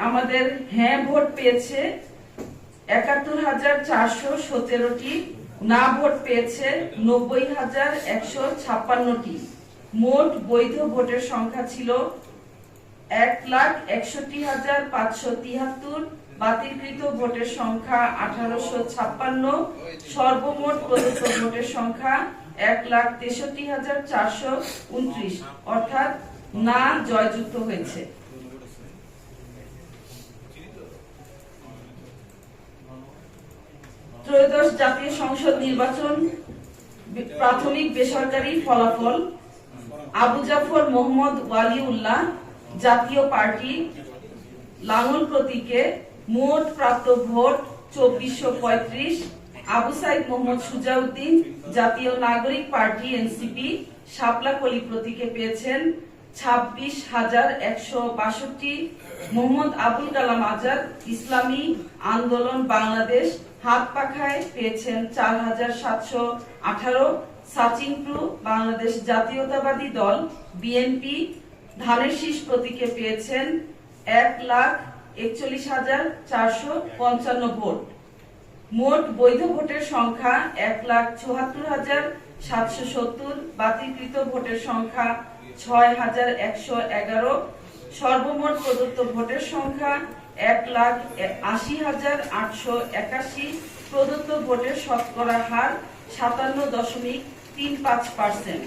আমাদের হ্যাঁ ভোট পেয়েছে ৭১,৪১৭টি, না ভোট পেয়েছে ৯০,১৫৬টি। মোট বৈধ ভোটের সংখ্যা ছিল ১,৬১,৫৭৩। বাতিলকৃত ভোটের সংখ্যা ১৮৫৬। সর্বমোট প্রদত্ত ভোটের সংখ্যা ১,৬৩,৪২৯, অর্থাৎ না জয়যুক্ত হয়েছে। ত্রয়োদশ জাতীয় সংসদ নির্বাচন প্রাথমিক বেসরকারি ফলাফল। আবু জাফর মোহাম্মদ ওয়ালিউল্লাহ জাতীয় পার্টি লাঙ্গল প্রতীকে মোট প্রাপ্ত ভোট ২৪৩৫। আবু সাইদ মোহাম্মদ সুজাউদ্দিন জাতীয় নাগরিক পার্টি এনসিপি শাপলাকলি প্রতীকে পেয়েছেন ২৬,১৬২। মোহাম্মদ আবুল কালাম আজাদ ইসলামী আন্দোলন বাংলাদেশ হাতপাখায় পেয়েছেন ৪,৭১৮। সাচিনপ্রু বাংলাদেশ জাতীয়তাবাদী দল বিএনপি ধানের শীষ প্রতীকে পেয়েছেন ১,৪১,৪৫৫ ভোট। মোট বৈধ ভোটের সংখ্যা ১,৭৪,৭৭০। বাতিলকৃত ভোটের সংখ্যা ৬,১১১। সর্বমোট প্রদত্ত ভোটের সংখ্যা ১,৮০,৮৮১। প্রদত্ত ভোটের শতকরা হার ৫৭.৩৫%।